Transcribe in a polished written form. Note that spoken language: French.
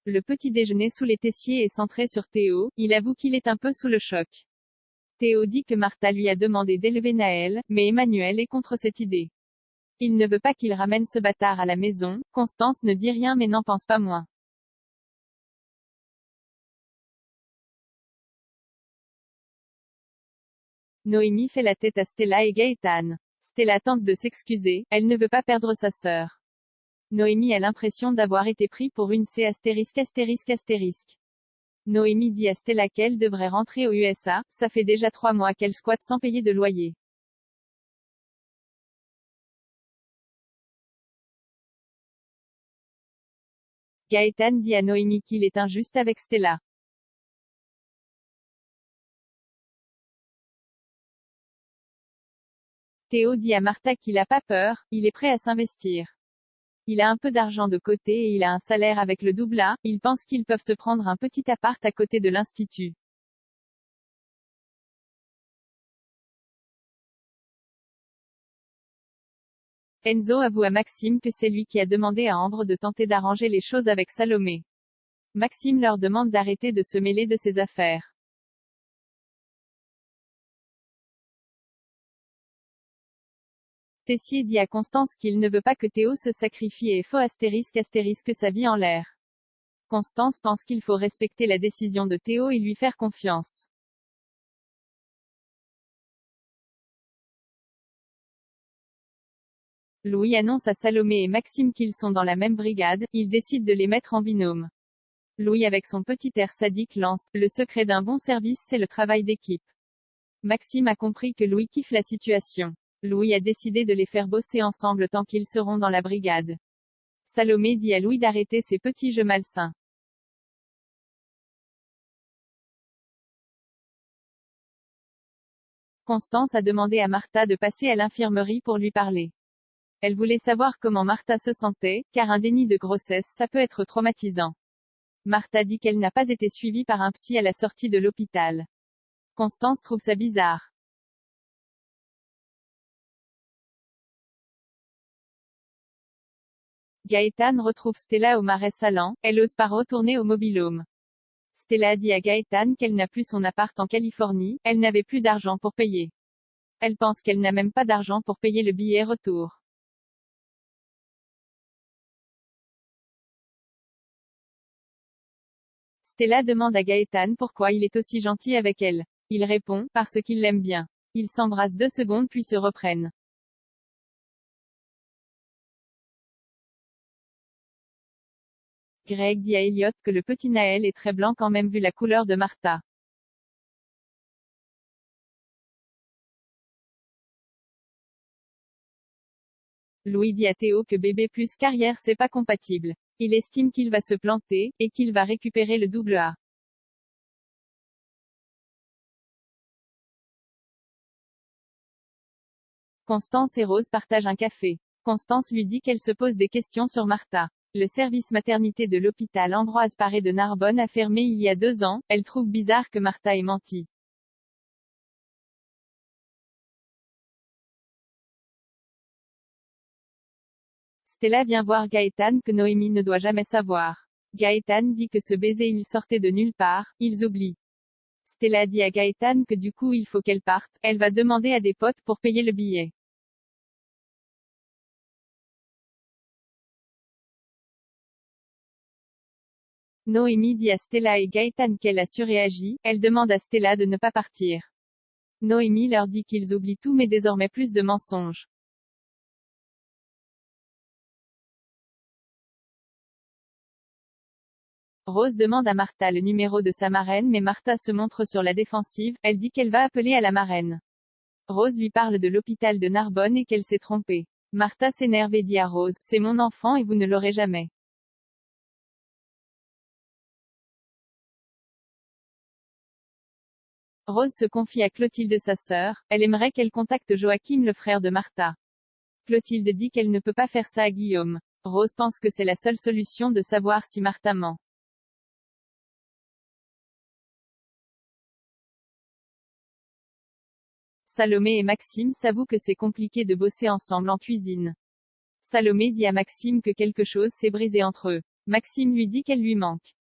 Le petit déjeuner sous les Tessier est centré sur Théo, il avoue qu'il est un peu sous le choc. Théo dit que Martha lui a demandé d'élever Naël, mais Emmanuel est contre cette idée. Il ne veut pas qu'il ramène ce bâtard à la maison. Constance ne dit rien mais n'en pense pas moins. Noémie fait la tête à Stella et Gaëtan. Stella tente de s'excuser, elle ne veut pas perdre sa sœur. Noémie a l'impression d'avoir été pris pour une C******. Noémie dit à Stella qu'elle devrait rentrer aux USA, ça fait déjà 3 mois qu'elle squatte sans payer de loyer. Gaëtan dit à Noémie qu'il est injuste avec Stella. Théo dit à Martha qu'il a pas peur, il est prêt à s'investir. Il a un peu d'argent de côté et il a un salaire avec le double A, ils pensent qu'ils peuvent se prendre un petit appart à côté de l'institut. Enzo avoue à Maxime que c'est lui qui a demandé à Ambre de tenter d'arranger les choses avec Salomé. Maxime leur demande d'arrêter de se mêler de ses affaires. Tessier dit à Constance qu'il ne veut pas que Théo se sacrifie et faut * sa vie en l'air. Constance pense qu'il faut respecter la décision de Théo et lui faire confiance. Louis annonce à Salomé et Maxime qu'ils sont dans la même brigade, il décide de les mettre en binôme. Louis avec son petit air sadique lance « Le secret d'un bon service c'est le travail d'équipe ». Maxime a compris que Louis kiffe la situation. Louis a décidé de les faire bosser ensemble tant qu'ils seront dans la brigade. Salomé dit à Louis d'arrêter ses petits jeux malsains. Constance a demandé à Martha de passer à l'infirmerie pour lui parler. Elle voulait savoir comment Martha se sentait, car un déni de grossesse ça peut être traumatisant. Martha dit qu'elle n'a pas été suivie par un psy à la sortie de l'hôpital. Constance trouve ça bizarre. Gaëtan retrouve Stella au Marais Salants, elle ose pas retourner au mobil-home. Stella dit à Gaëtan qu'elle n'a plus son appart en Californie, elle n'avait plus d'argent pour payer. Elle pense qu'elle n'a même pas d'argent pour payer le billet retour. Stella demande à Gaëtan pourquoi il est aussi gentil avec elle. Il répond, parce qu'il l'aime bien. Ils s'embrassent 2 secondes puis se reprennent. Greg dit à Elliot que le petit Naël est très blanc quand même vu la couleur de Martha. Louis dit à Théo que bébé plus carrière c'est pas compatible. Il estime qu'il va se planter, et qu'il va récupérer le double A. Constance et Rose partagent un café. Constance lui dit qu'elle se pose des questions sur Martha. Le service maternité de l'hôpital Ambroise Paré de Narbonne a fermé il y a 2 ans, elle trouve bizarre que Martha ait menti. Stella vient voir Gaëtan que Noémie ne doit jamais savoir. Gaëtan dit que ce baiser il sortait de nulle part, ils oublient. Stella dit à Gaëtan que du coup il faut qu'elle parte, elle va demander à des potes pour payer le billet. Noémie dit à Stella et Gaëtan qu'elle a surréagi, elle demande à Stella de ne pas partir. Noémie leur dit qu'ils oublient tout mais désormais plus de mensonges. Rose demande à Martha le numéro de sa marraine mais Martha se montre sur la défensive, elle dit qu'elle va appeler à la marraine. Rose lui parle de l'hôpital de Narbonne et qu'elle s'est trompée. Martha s'énerve et dit à Rose, c'est mon enfant et vous ne l'aurez jamais. Rose se confie à Clotilde sa sœur, elle aimerait qu'elle contacte Joachim le frère de Martha. Clotilde dit qu'elle ne peut pas faire ça à Guillaume. Rose pense que c'est la seule solution de savoir si Martha ment. Salomé et Maxime s'avouent que c'est compliqué de bosser ensemble en cuisine. Salomé dit à Maxime que quelque chose s'est brisé entre eux. Maxime lui dit qu'elle lui manque.